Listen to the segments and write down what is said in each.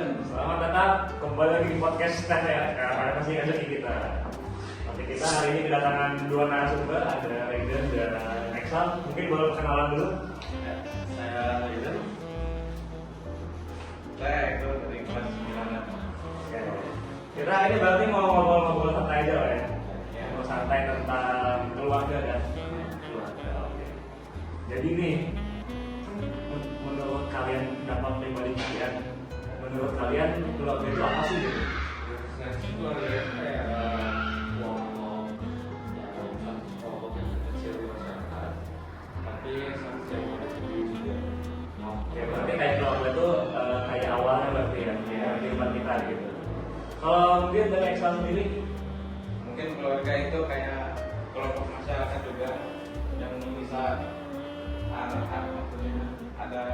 Selamat datang kembali lagi di podcast kita ya. Karena masih ngajak kita. Nanti kita hari ini kedatangan dua narasumber, ada Raiden dan Nexal. Mungkin boleh perkenalan dulu. Ya, saya Raiden. Saya itu dari kelas 9. Oke. Kita ini berarti mau ngobrol-ngobrol santai aja lah ya. Mau santai tentang keluarga dan keluarga. Oke. Jadi nih, menurut kalian dampak pribadi kalian, menurut kalian keluarga itu apa sih gitu? Saya itu kayak kelompok yang kecil di masyarakat, tapi yang sosial juga. Oke, berarti kayak keluarga itu kayak awalnya berarti ya, kehidupan kita gitu. Kalau mungkin dari Excel sendiri, Mungkin keluarga itu kayak kelompok masyarakat juga yang bisa maksudnya ada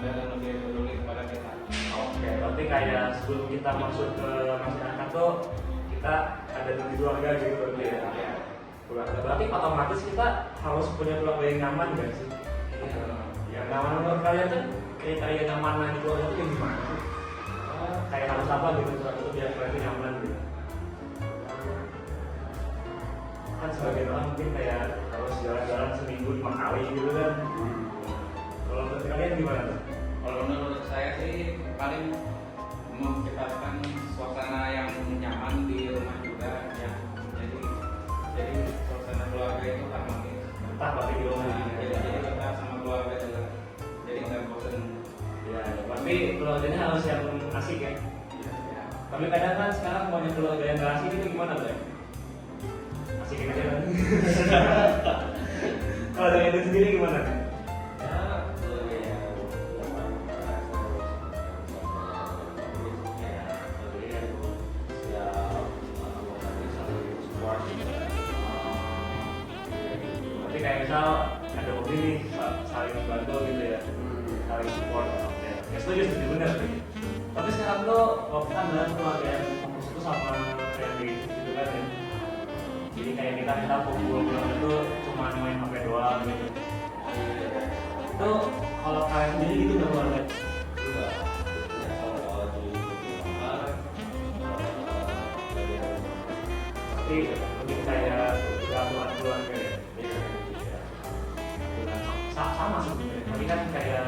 yang lebih peduli kepada kita. oke, berarti kayak sebelum kita masuk ke masyarakat tuh kita ada di keluarga gitu berarti ya. Ya. Keluarga berarti otomatis kita harus punya keluarga yang nyaman gak sih? Yang nyaman menurut kalian tuh kriteria nyaman di keluarga itu yang gimana sih? Kayak harus apa gitu keluarga itu biar keluarga nyaman gitu? Kan sebagian orang mungkin kayak harus jalan-jalan seminggu 5 kali gitu kan. Kalau menurut kalian gimana tuh? Kalau menurut saya sih paling menciptakan suasana yang nyaman di rumah juga ya. Jadi suasana keluarga itu harmonis. Entah berarti di rumah Nah, gitu. jadi kita sama keluarga juga. Jadi nggak bosan. Ya, berarti keluarganya harus yang asik ya. Ya. Tapi kadang kan sekarang maunya keluarga yang gak asik itu gimana tuh ya? Asikin aja kan? Kalau dari itu sendiri gimana? Berarti kayak misal ada hobi nih, saling bantu gitu ya, saling support. Ya setuju bener sih. Tapi sekarang tuh kalau kita bilang keluarga yang fokus itu sama family gitu kan ya. Jadi kayak kita kumpul pulang itu cuma main HP doang gitu. Itu kalau kalian sendiri gitu nggak keluarga? Tapi lebih kayak gabungan keluarga ya. Sama sebenarnya. Tapi kan kayak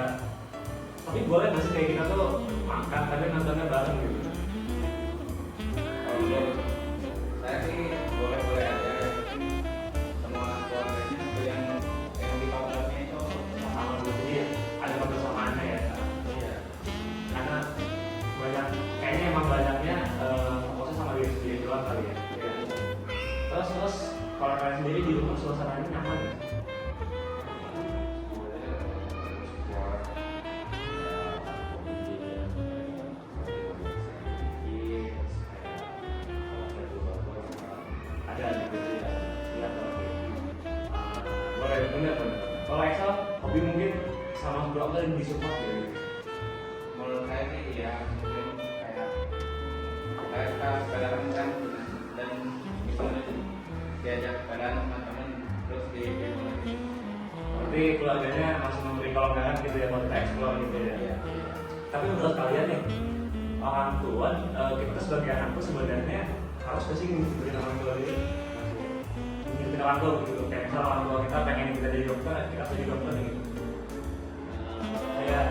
tapi boleh nggak sih kayak kita tuh makan tapi nontonnya bareng gitu? Kalau menurut saya sih boleh-boleh aja. Semua keluarganya itu yang di kamarnya itu Sama dulu jadi ada kebersamaannya ya. iya. Karena banyak kayaknya emang banyaknya fokusnya sama diri sendiri doang kali ya. Terus kalau kalian sendiri di rumah suasananya nyaman nggak? Ada gitu ya. Iya boleh bener. Kalau Excel hobi mungkin sama keluarga yang disupport gitu. Menurut saya sih iya, mungkin kayak kita sepeda kan dan misalnya diajak sepeda teman-teman terus di Berarti keluarganya masih memberi kelonggaran gitu ya buat kita explore gitu ya. Iya. Tapi menurut kalian nih orang tua kita sebagai anak tuh sebenarnya harus gak sih ngikutin orang tua gitu? Ngikutin orang tua gitu. Kayak misal orang tua kita pengen kita jadi dokter, kita jadi dokter gitu. Kayak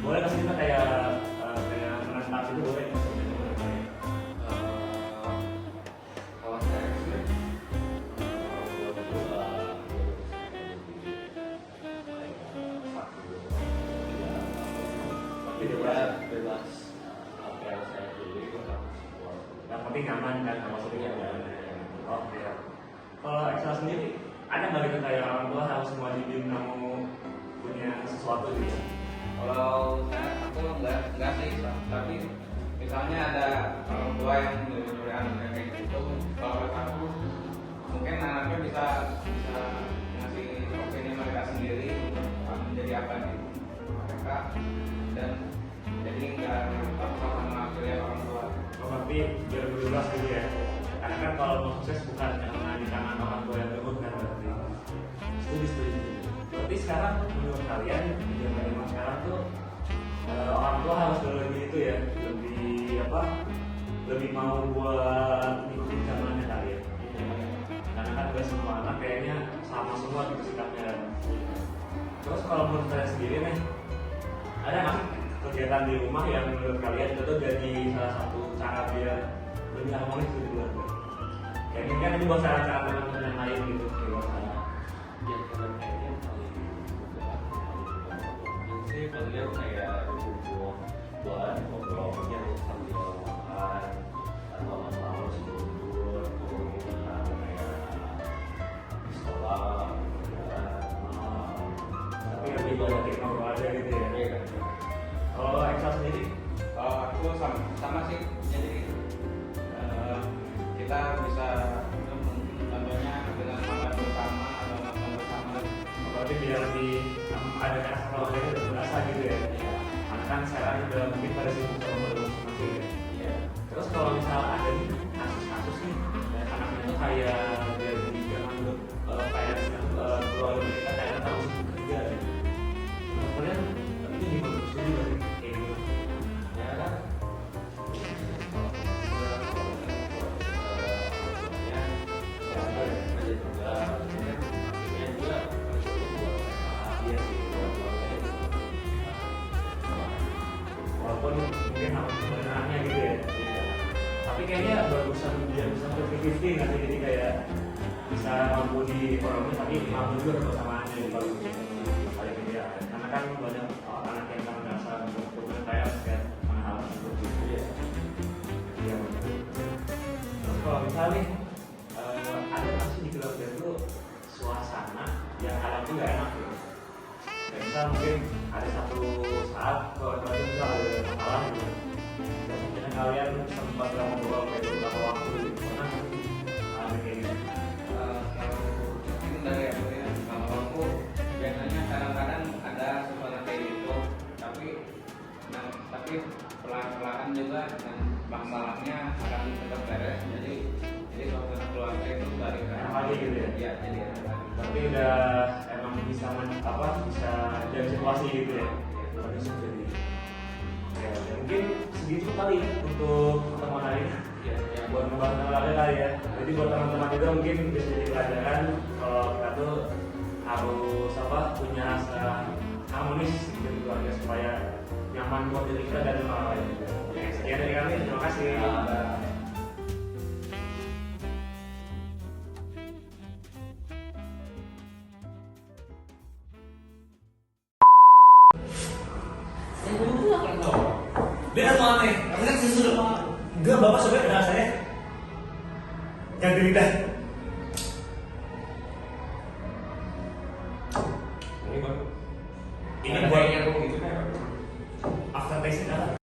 boleh gak sih kita kayak menentang itu boleh nggak sih? Kalau saya sih Tapi bebas. bebas apa yang saya pilih itu harus support. Yang penting nyaman kan sama maksudnya ya. Oke. Kalau Excel sendiri ada nggak gitu kayak orang tua harus mewajibin kamu punya sesuatu gitu? kalau aku enggak sih, tapi misalnya ada orang tua yang nyuruh anaknya kayak gitu, kalau kata aku mungkin anaknya bisa ngasih opini mereka sendiri untuk menjadi apa nih mereka dan jadi nggak sama mengakhiri orang tua. Berarti biar bebas gitu ya. Karena kan kalau mau sukses bukan karena di tangan orang tua yang teguh kan berarti. Setuju. Berarti sekarang menurut kalian di zaman sekarang tuh orang tua harus dulu gitu ya, lebih mau buat ngikutin zamannya kali ya. Karena kan gak semua anak kayaknya sama semua gitu sikapnya. Terus kalau menurut kalian sendiri nih, ada nggak sih kegiatan di rumah yang menurut kalian itu tuh jadi salah satu cara biar lebih harmonis di keluarga? Kayak ini kan ini buat cara-cara teman-teman yang lain gitu, kayak saya. Ya kalau kayaknya paling sih paling kayak kumpul buat ngobrolnya sambil makan atau malam sebelum tidur ngomongin tentang kayak di sekolah Tapi lebih banyak ngobrol aja gitu ya. ya kan. Kalau Eksa sendiri, Aku sama sih, jadi kita bisa contohnya dengan makan bersama atau makan bersama. berarti biar lebih ada rasa keluarganya udah berasa gitu ya. Karena kan sekarang udah mungkin pada sibuk sama baru masing-masing ya. Ya. Terus kalau misalnya ada nih kasus-kasus nih, anaknya tuh kayak dari zaman dulu kayak keluarga mereka kayak tahu sibuk kerja gitu. Kemudian itu gimana sih dari kayak gitu? Ya kan. Iya sih. Walaupun mungkin harus sebenarnya gitu ya. Tapi kayaknya bagusan dia bisa 50-50 nggak sih, jadi kayak bisa mampu di ekonomi tapi mampu juga bersamaannya di bagus paling ideal. Karena kan banyak anak yang kan merasa untuk kayak hal seperti itu ya. Iya betul. Terus kalau misalnya nih, ada pasti di keluarga itu suasana yang kadang tuh nggak enak gitu. Kayak misal mungkin ada satu saat keluarga itu misal ada masalah gitu. Terus mungkin kalian sempat nggak ngobrol kayak beberapa waktu gitu. Karena ada kayak gitu. Mungkin dari aku ya, kalau aku biasanya kadang-kadang ada suasana kayak gitu, tapi pelan-pelan juga dan masalahnya akan tetap beres. Jadi suasana keluarga itu dari Enak lagi gitu ya? Iya, jadi enak lagi. Tapi udah emang bisa bisa dari situasi gitu ya. Tapi jadi ya, mungkin segitu kali ya untuk pertemuan hari ini. Ya, Buat ngebahas olahraga kali ya. Jadi buat teman-teman juga mungkin bisa jadi pelajaran kalau kita tuh harus punya rasa harmonis di keluarga supaya nyaman buat diri kita dan orang lain juga. Oke, sekian dari kami. Terima kasih. Dia kan mau aneh, tapi kan saya sudah mau. Enggak, bapak sebenarnya kenal saya. Ganti lidah. ini baru. Ini buat yang gitu kan. after taste